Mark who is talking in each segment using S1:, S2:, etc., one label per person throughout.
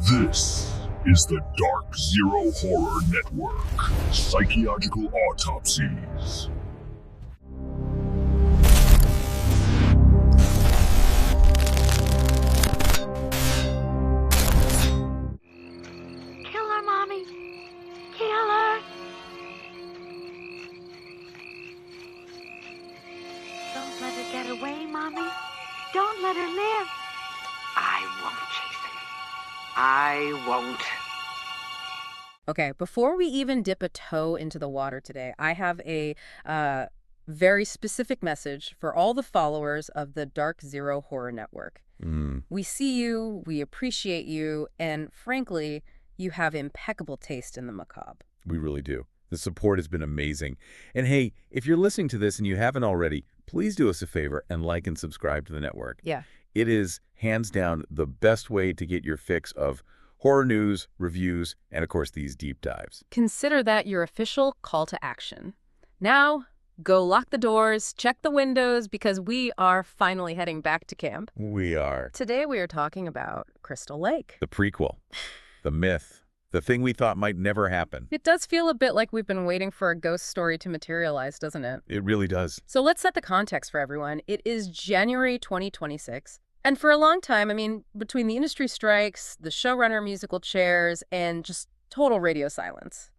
S1: This is the Dark Zero Horror Network. Psychological Autopsies.
S2: Kill her, Mommy. Kill her. Don't let her get away, Mommy. Don't let her live. I won't, Jason. I won't.
S3: Okay, before we even dip a toe into the water today, I have a very specific message for all the followers of the Dark Zero Horror Network. We see you, we appreciate you, and frankly, you have impeccable taste in the macabre.
S4: We really do. The support has been amazing. And hey, if you're listening to this and you haven't already, please do us a favor and like and subscribe to the network.
S3: Yeah.
S4: It is, hands down, the best way to get your fix of horror news, reviews, and of course these deep dives.
S3: Consider that your official call to action. Now, go lock the doors, check the windows, because we are finally heading back to camp.
S4: We are.
S3: Today we are talking about Crystal Lake.
S4: The prequel. The myth. The thing we thought might never happen.
S3: It does feel a bit like we've been waiting for a ghost story to materialize, doesn't it?
S4: It really does.
S3: So let's set the context for everyone. It is January 2026. And for a long time, between the industry strikes, the showrunner musical chairs, and just total radio silence,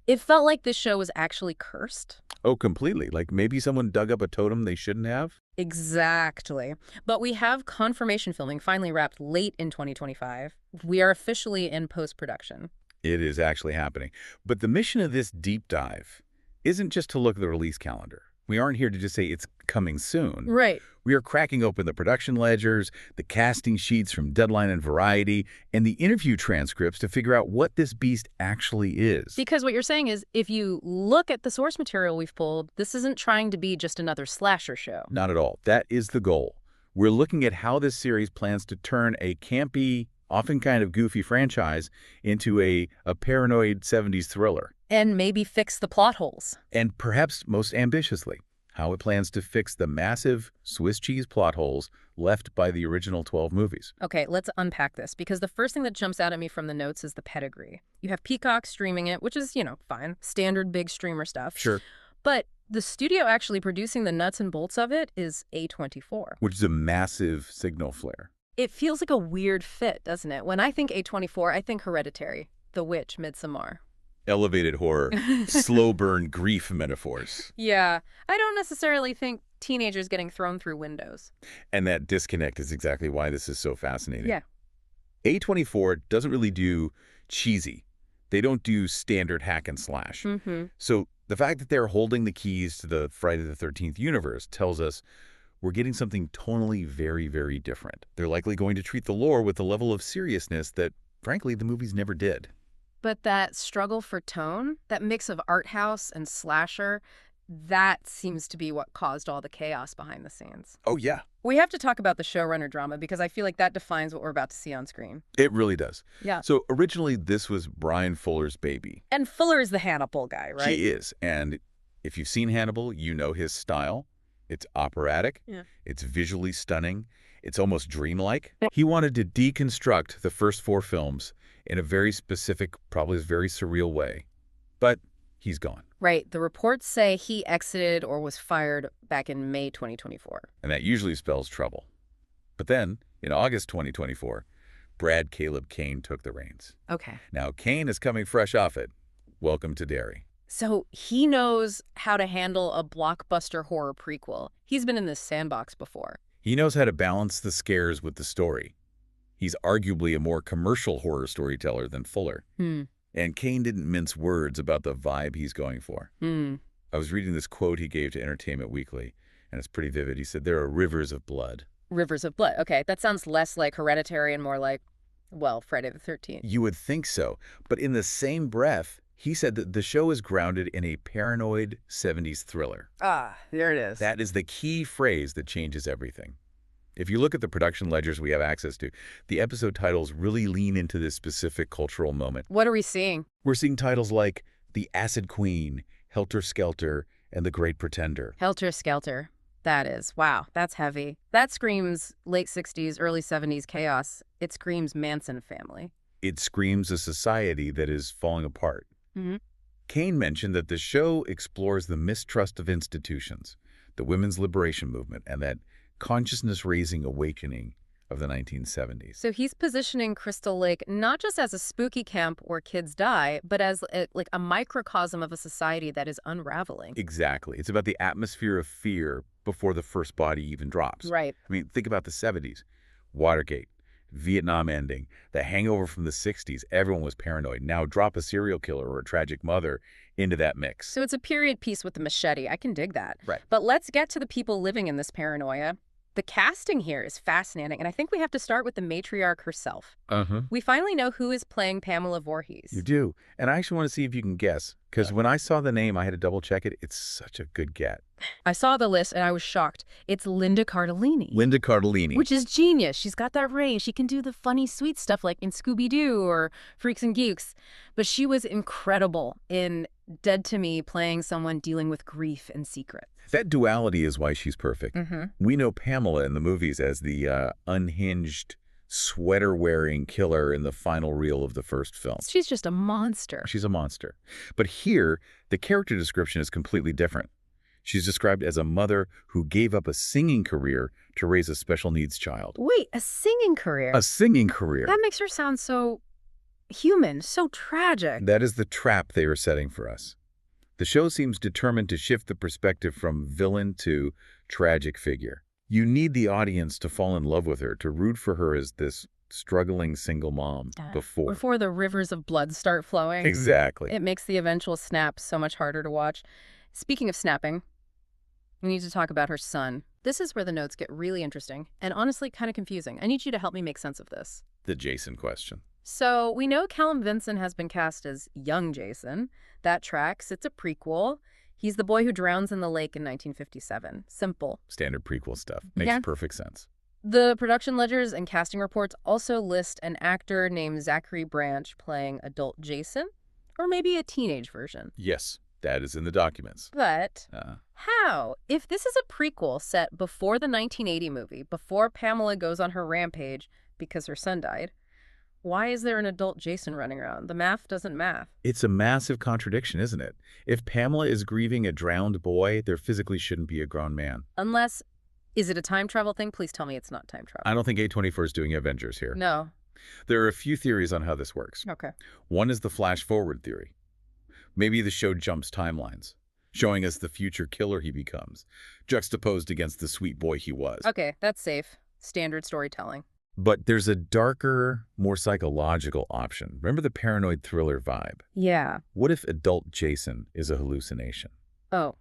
S3: it felt like this show was actually cursed.
S4: Oh, completely. Like maybe someone dug up a totem they shouldn't have?
S3: Exactly. But we have confirmation filming finally wrapped late in 2025. We are officially in post-production.
S4: It is actually happening. But the mission of this deep dive isn't just to look at the release calendar. We aren't here to just say it's coming soon.
S3: Right.
S4: We are cracking open the production ledgers, the casting sheets from Deadline and Variety, and the interview transcripts to figure out what this beast actually is.
S3: Because what you're saying is, if you look at the source material we've pulled, this isn't trying to be just another slasher show.
S4: Not at all. That is the goal. We're looking at how this series plans to turn a campy, often kind of goofy franchise into a paranoid 70s thriller.
S3: And maybe fix the plot holes.
S4: And perhaps most ambitiously, how it plans to fix the massive Swiss cheese plot holes left by the original 12 movies.
S3: Okay, let's unpack this, because the first thing that jumps out at me from the notes is the pedigree. You have Peacock streaming it, which is, fine, standard big streamer stuff.
S4: Sure.
S3: But the studio actually producing the nuts and bolts of it is A24.
S4: Which is a massive signal flare.
S3: It feels like a weird fit, doesn't it? When I think A24, I think Hereditary, The Witch, Midsommar.
S4: Elevated horror, slow burn grief metaphors.
S3: Yeah, I don't necessarily think teenagers getting thrown through windows.
S4: And that disconnect is exactly why this is so fascinating.
S3: Yeah.
S4: A24 doesn't really do cheesy. They don't do standard hack and slash.
S3: Mm-hmm.
S4: So the fact that they're holding the keys to the Friday the 13th universe tells us we're getting something tonally very, very different. They're likely going to treat the lore with a level of seriousness that, frankly, the movies never did.
S3: But that struggle for tone, that mix of art house and slasher, that seems to be what caused all the chaos behind the scenes.
S4: Oh, yeah.
S3: We have to talk about the showrunner drama, because I feel like that defines what we're about to see on screen.
S4: It really does.
S3: Yeah.
S4: So originally, this was Brian Fuller's baby.
S3: And Fuller is the Hannibal guy, right?
S4: He is. And if you've seen Hannibal, you know his style. It's operatic.
S3: Yeah.
S4: It's visually stunning. It's almost dreamlike. He wanted to deconstruct the first 4 films in a very specific, probably very surreal way. But he's gone.
S3: Right. The reports say he exited or was fired back in May 2024.
S4: And that usually spells trouble. But then, in August 2024, Brad Caleb Kane took the reins.
S3: Okay.
S4: Now, Kane is coming fresh off it. Welcome to Derry.
S3: So he knows how to handle a blockbuster horror prequel. He's been in this sandbox before.
S4: He knows how to balance the scares with the story. He's arguably a more commercial horror storyteller than Fuller. And Kane didn't mince words about the vibe he's going for. I was reading this quote he gave to Entertainment Weekly, and it's pretty vivid. He said, "There are rivers of blood."
S3: Rivers of blood. Okay, that sounds less like Hereditary and more like, well, Friday the 13th.
S4: You would think so. But in the same breath, he said that the show is grounded in a paranoid 70s thriller.
S3: Ah, there it is.
S4: That is the key phrase that changes everything. If you look at the production ledgers we have access to, the episode titles really lean into this specific cultural moment.
S3: What are we seeing?
S4: We're seeing titles like The Acid Queen, Helter Skelter, and The Great Pretender.
S3: Helter Skelter. That is. Wow, that's heavy. That screams late 60s, early 70s chaos. It screams Manson family.
S4: It screams a society that is falling apart.
S3: Mm-hmm.
S4: Kane mentioned that the show explores the mistrust of institutions, the women's liberation movement, and that consciousness-raising awakening of the 1970s.
S3: So he's positioning Crystal Lake not just as a spooky camp where kids die, but as like a microcosm of a society that is unraveling.
S4: Exactly. It's about the atmosphere of fear before the first body even drops.
S3: Right.
S4: I mean, think about the 70s. Watergate, Vietnam ending, the hangover from the 60s. Everyone was paranoid. Now drop a serial killer or a tragic mother into that mix.
S3: So it's a period piece with the machete. I can dig that.
S4: Right.
S3: But let's get to the people living in this paranoia. The casting here is fascinating, and I think we have to start with the matriarch herself. We finally know who is playing Pamela Voorhees.
S4: You do. And I actually want to see if you can guess, because when I saw the name, I had to double check it. It's such a good get.
S3: I saw the list, and I was shocked. It's Linda Cardellini.
S4: Linda Cardellini.
S3: Which is genius. She's got that range. She can do the funny, sweet stuff like in Scooby-Doo or Freaks and Geeks. But she was incredible in Dead to Me, playing someone dealing with grief and secret.
S4: That duality is why she's perfect. We know Pamela in the movies as the unhinged, sweater-wearing killer in the final reel of the first film.
S3: She's just a monster.
S4: She's a monster. But here, the character description is completely different. She's described as a mother who gave up a singing career to raise a special needs child.
S3: Wait, a singing career?
S4: A singing career.
S3: That makes her sound so human, so tragic.
S4: That is the trap they are setting for us. The show seems determined to shift the perspective from villain to tragic figure. You need the audience to fall in love with her, to root for her as this struggling single mom
S3: Before the rivers of blood start flowing.
S4: Exactly.
S3: It makes the eventual snap so much harder to watch. Speaking of snapping, we need to talk about her son. This is where the notes get really interesting and honestly kind of confusing. I need you to help me make sense of this.
S4: The Jason question.
S3: So we know Callum Vinson has been cast as young Jason. That tracks. It's a prequel. He's the boy who drowns in the lake in 1957. Simple.
S4: Standard prequel stuff. Makes perfect sense.
S3: The production ledgers and casting reports also list an actor named Zachary Branch playing adult Jason, or maybe a teenage version.
S4: Yes, that is in the documents.
S3: But how? If this is a prequel set before the 1980 movie, before Pamela goes on her rampage because her son died, why is there an adult Jason running around? The math doesn't math.
S4: It's a massive contradiction, isn't it? If Pamela is grieving a drowned boy, there physically shouldn't be a grown man.
S3: Unless, is it a time travel thing? Please tell me it's not time travel.
S4: I don't think A24 is doing Avengers here.
S3: No.
S4: There are a few theories on how this works.
S3: Okay.
S4: One is the flash forward theory. Maybe the show jumps timelines, showing us the future killer he becomes, juxtaposed against the sweet boy he was.
S3: Okay, that's safe. Standard storytelling.
S4: But there's a darker, more psychological option. Remember the paranoid thriller vibe?
S3: Yeah.
S4: What if adult Jason is a hallucination?
S3: Oh,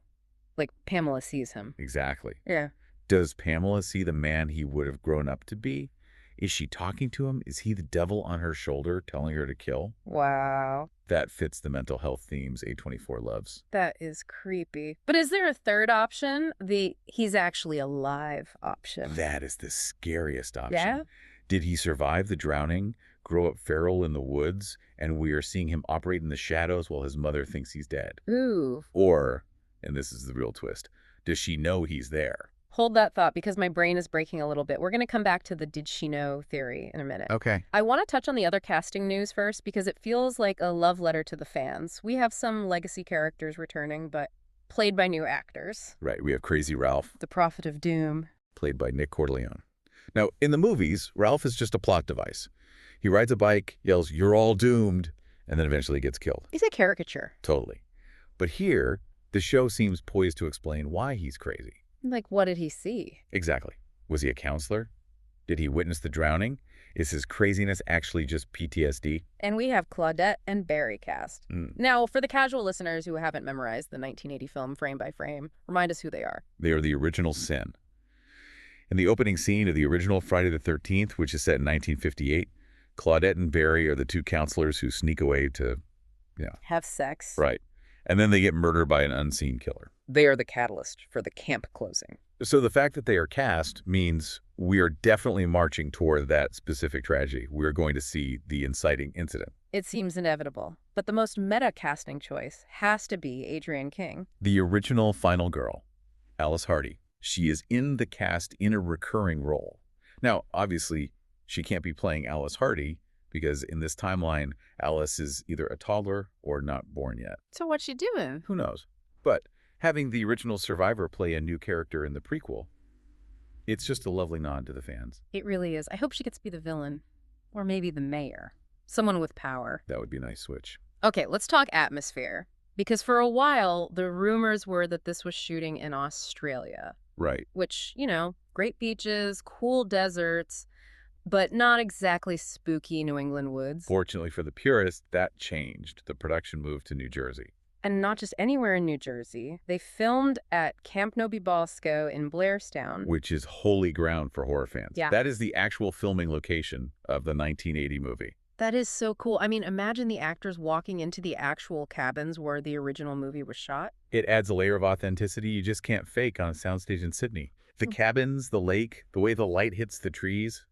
S3: like Pamela sees him.
S4: Exactly.
S3: Yeah.
S4: Does Pamela see the man he would have grown up to be? Is she talking to him? Is he the devil on her shoulder telling her to kill?
S3: Wow.
S4: That fits the mental health themes A24 loves.
S3: That is creepy. But is there a third option? The he's actually alive option.
S4: That is the scariest option.
S3: Yeah?
S4: Did he survive the drowning, grow up feral in the woods, and we are seeing him operate in the shadows while his mother thinks he's dead?
S3: Ooh.
S4: Or, and this is the real twist, does she know he's there?
S3: Hold that thought because my brain is breaking a little bit. We're going to come back to the did she know theory in a minute.
S4: Okay.
S3: I want to touch on the other casting news first because it feels like a love letter to the fans. We have some legacy characters returning, but played by new actors.
S4: Right, we have Crazy Ralph.
S3: The Prophet of Doom.
S4: Played by Nick Corleone. Now, in the movies, Ralph is just a plot device. He rides a bike, yells, "You're all doomed," and then eventually gets killed.
S3: He's a caricature.
S4: Totally. But here, the show seems poised to explain why he's crazy.
S3: Like, what did he see?
S4: Exactly. Was he a counselor? Did he witness the drowning? Is his craziness actually just PTSD?
S3: And we have Claudette and Barry cast. Now, for the casual listeners who haven't memorized the 1980 film frame by frame, remind us who they are.
S4: They are the original sin. In the opening scene of the original Friday the 13th, which is set in 1958, Claudette and Barry are the two counselors who sneak away to,
S3: have sex.
S4: Right. And then they get murdered by an unseen killer.
S3: They are the catalyst for the camp closing.
S4: So the fact that they are cast means we are definitely marching toward that specific tragedy. We're going to see the inciting incident.
S3: It seems inevitable, but the most meta casting choice has to be Adrienne King.
S4: The original final girl, Alice Hardy. She is in the cast in a recurring role. Now, obviously, she can't be playing Alice Hardy because in this timeline, Alice is either a toddler or not born yet.
S3: So what's she doing?
S4: Who knows? But having the original survivor play a new character in the prequel, it's just a lovely nod to the fans.
S3: It really is. I hope she gets to be the villain. Or maybe the mayor. Someone with power.
S4: That would be a nice switch.
S3: Okay, let's talk atmosphere. Because for a while, the rumors were that this was shooting in Australia.
S4: Right.
S3: Which, you know, great beaches, cool deserts, but not exactly spooky New England woods.
S4: Fortunately for the purists, that changed. The production moved to New Jersey.
S3: And not just anywhere in New Jersey. They filmed at Camp Nobi Bosco in Blairstown.
S4: Which is holy ground for horror fans.
S3: Yeah.
S4: That is the actual filming location of the 1980 movie.
S3: That is so cool. I mean, imagine the actors walking into the actual cabins where the original movie was shot.
S4: It adds a layer of authenticity you just can't fake on a soundstage in Sydney. The cabins, the lake, the way the light hits the trees,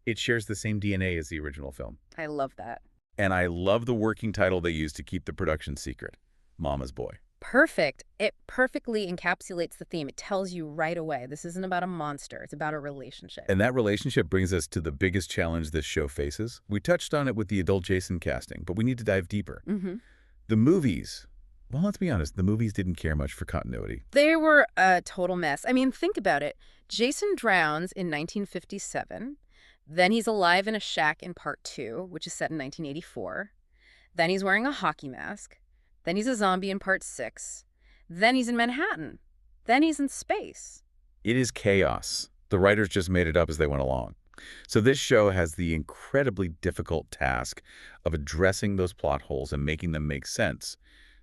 S4: it shares the same DNA as the original film.
S3: I love that.
S4: And I love the working title they used to keep the production secret, Mama's Boy.
S3: Perfect. It perfectly encapsulates the theme. It tells you right away, this isn't about a monster. It's about a relationship.
S4: And that relationship brings us to the biggest challenge this show faces. We touched on it with the adult Jason casting, but we need to dive deeper. The movies, well, let's be honest, the movies didn't care much for continuity.
S3: They were a total mess. I mean, think about it. Jason drowns in 1957. Then he's alive in a shack in part 2, which is set in 1984. Then he's wearing a hockey mask. Then he's a zombie in part 6. Then he's in Manhattan. Then he's in space.
S4: It is chaos. The writers just made it up as they went along. So this show has the incredibly difficult task of addressing those plot holes and making them make sense.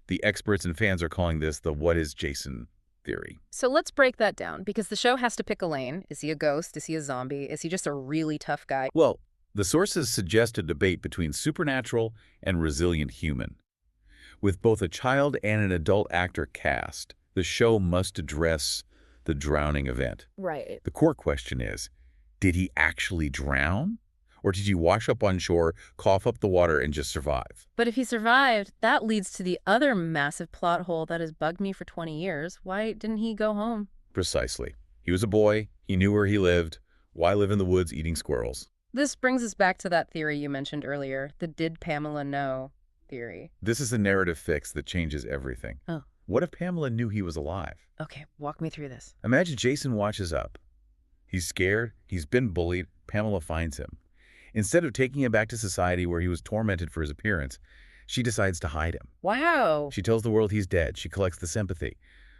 S4: The experts and fans are calling this the "what is Jason" theory.
S3: So let's break that down, because the show has to pick a lane. Is he a ghost? Is he a zombie? Is he just a really tough guy?
S4: Well, the sources suggest a debate between supernatural and resilient human. With both a child and an adult actor cast, the show must address the drowning event.
S3: Right.
S4: The core question is, did he actually drown? Or did he wash up on shore, cough up the water, and just survive?
S3: But if he survived, that leads to the other massive plot hole that has bugged me for 20 years. Why didn't he go home?
S4: Precisely. He was a boy. He knew where he lived. Why live in the woods eating squirrels?
S3: This brings us back to that theory you mentioned earlier, the "did Pamela know" theory.
S4: This is a narrative fix that changes everything.
S3: Oh.
S4: What if Pamela knew he was alive?
S3: Okay, walk me through this.
S4: Imagine Jason watches up. He's scared. He's been bullied. Pamela finds him. Instead of taking him back to society where he was tormented for his appearance, she decides to hide him.
S3: Wow.
S4: She tells the world he's dead. She collects the sympathy.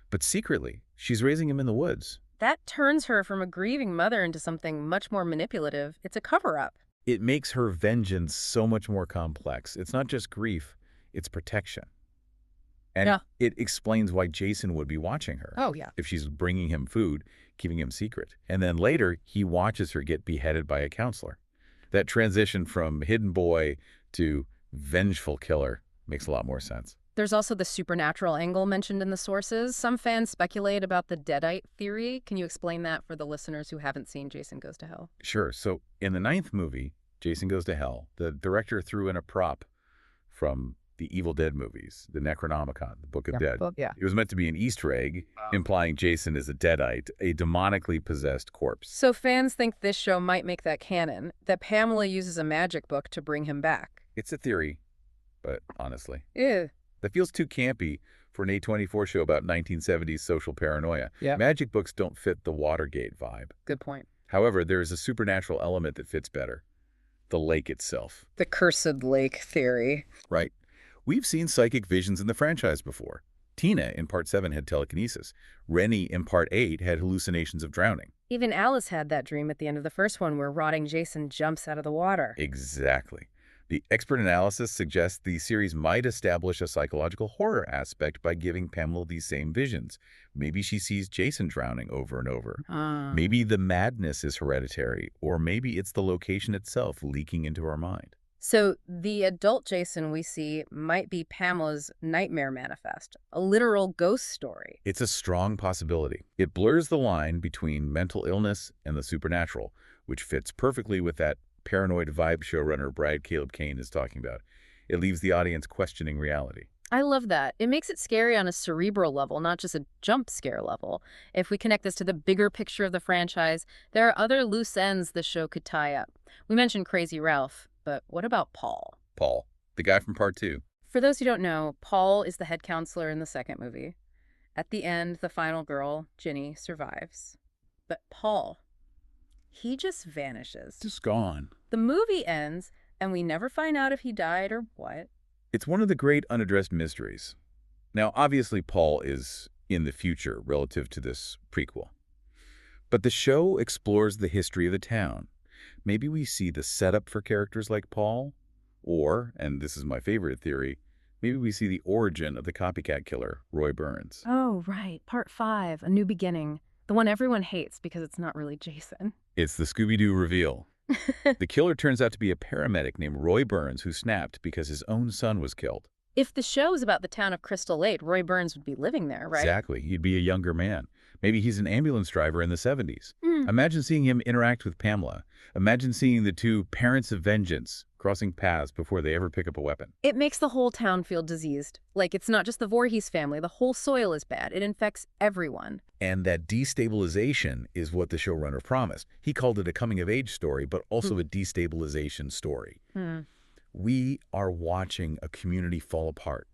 S4: But secretly, she's raising him in the woods.
S3: That turns her from a grieving mother into something much more manipulative. It's a cover-up.
S4: It makes her vengeance so much more complex. It's not just grief, it's protection. And it explains why Jason would be watching her.
S3: Oh, yeah.
S4: If she's bringing him food, keeping him secret. And then later, he watches her get beheaded by a counselor. That transition from hidden boy to vengeful killer makes a lot more sense.
S3: There's also the supernatural angle mentioned in the sources. Some fans speculate about the deadite theory. Can you explain that for the listeners who haven't seen Jason Goes to Hell?
S4: Sure. So in the 9th movie, Jason Goes to Hell, the director threw in a prop from the Evil Dead movies, the Necronomicon, the Book of Dead. It was meant to be an Easter egg, implying Jason is a deadite, a demonically possessed corpse.
S3: So fans think this show might make that canon, that Pamela uses a magic book to bring him back.
S4: It's a theory, but honestly.
S3: Ew.
S4: That feels too campy for an A24 show about 1970s social paranoia.
S3: Yeah.
S4: Magic books don't fit the Watergate vibe.
S3: Good point.
S4: However, there is a supernatural element that fits better. The lake itself.
S3: The cursed lake theory.
S4: Right. We've seen psychic visions in the franchise before. Tina in Part 7 had telekinesis. Rennie in Part 8 had hallucinations of drowning.
S3: Even Alice had that dream at the end of the first one where rotting Jason jumps out of the water.
S4: Exactly. The expert analysis suggests the series might establish a psychological horror aspect by giving Pamela these same visions. Maybe she sees Jason drowning over and over. Maybe the madness is hereditary, or maybe it's the location itself leaking into her mind.
S3: So the adult Jason we see might be Pamela's nightmare manifest, a literal ghost story.
S4: It's a strong possibility. It blurs the line between mental illness and the supernatural, which fits perfectly with that paranoid vibe showrunner Brad Caleb Kane is talking about. It leaves the audience questioning reality.
S3: I love that. It makes it scary on a cerebral level, not just a jump scare level. If we connect this to the bigger picture of the franchise, there are other loose ends the show could tie up. We mentioned Crazy Ralph. But what about Paul?
S4: Paul, the guy from part 2.
S3: For those who don't know, Paul is the head counselor in the second movie. At the end, the final girl, Ginny, survives. But Paul, he just vanishes.
S4: Just gone.
S3: The movie ends, and we never find out if he died or what.
S4: It's one of the great unaddressed mysteries. Now, obviously, Paul is in the future relative to this prequel. But the show explores the history of the town. Maybe we see the setup for characters like Paul, or, and this is my favorite theory, maybe we see the origin of the copycat killer, Roy Burns.
S3: Oh, right. Part 5, A New Beginning. The one everyone hates because it's not really Jason.
S4: It's the Scooby-Doo reveal. The killer turns out to be a paramedic named Roy Burns who snapped because his own son was killed.
S3: If the show is about the town of Crystal Lake, Roy Burns would be living there, right?
S4: Exactly. He'd be a younger man. Maybe he's an ambulance driver in the 70s. Imagine seeing him interact with Pamela. Imagine seeing the two parents of vengeance crossing paths before they ever pick up a weapon.
S3: It makes the whole town feel diseased. Like it's not just the Voorhees family. The whole soil is bad. It infects everyone.
S4: And that destabilization is what the showrunner promised. He called it a coming-of-age story, but also a destabilization story. We are watching a community fall apart.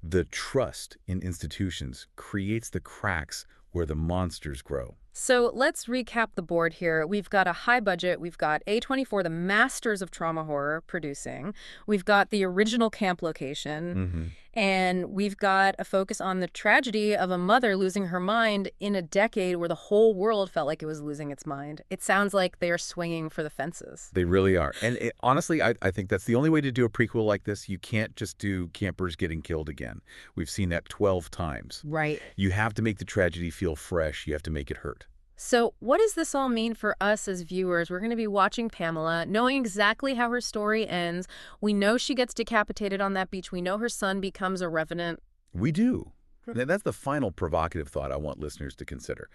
S4: The trust in institutions creates the cracks where the monsters grow.
S3: So let's recap the board here. We've got a high budget. We've got A24, the masters of trauma horror, producing. We've got the original camp location. And we've got a focus on the tragedy of a mother losing her mind in a decade where the whole world felt like it was losing its mind. It sounds like they are swinging for the fences.
S4: They really are. And honestly, I think that's the only way to do a prequel like this. You can't just do campers getting killed again. We've seen that 12 times.
S3: Right.
S4: You have to make the tragedy feel fresh. You have to make it hurt.
S3: So what does this all mean for us as viewers? We're going to be watching Pamela, knowing exactly how her story ends. We know she gets decapitated on that beach. We know her son becomes a revenant.
S4: We do. That's the final provocative thought I want listeners to consider.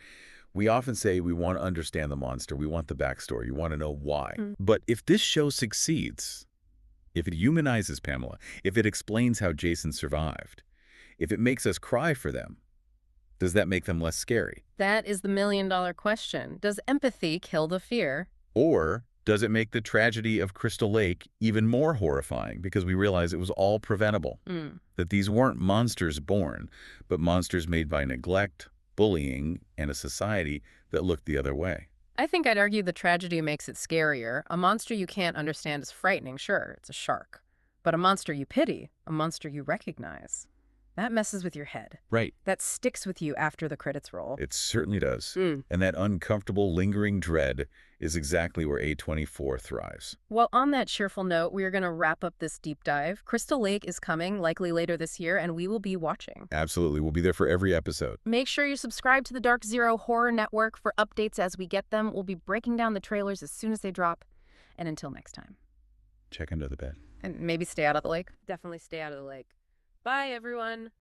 S4: We often say we want to understand the monster. We want the backstory. You want to know why. But if this show succeeds, if it humanizes Pamela, if it explains how Jason survived, if it makes us cry for them, does that make them less scary?
S3: That is the million-dollar question. Does empathy kill the fear?
S4: Or does it make the tragedy of Crystal Lake even more horrifying because we realize it was all preventable? That these weren't monsters born, but monsters made by neglect, bullying, and a society that looked the other way.
S3: I think I'd argue the tragedy makes it scarier. A monster you can't understand is frightening, sure, it's a shark. But a monster you pity, a monster you recognize, that messes with your head.
S4: Right.
S3: That sticks with you after the credits roll.
S4: It certainly does. And that uncomfortable, lingering dread is exactly where A24 thrives.
S3: Well, on that cheerful note, we are going to wrap up this deep dive. Crystal Lake is coming, likely later this year, and we will be watching.
S4: Absolutely. We'll be there for every episode.
S3: Make sure you subscribe to the Dark Zero Horror Network for updates as we get them. We'll be breaking down the trailers as soon as they drop. And until next time.
S4: Check under the bed.
S3: And maybe stay out of the lake. Definitely stay out of the lake. Bye, everyone.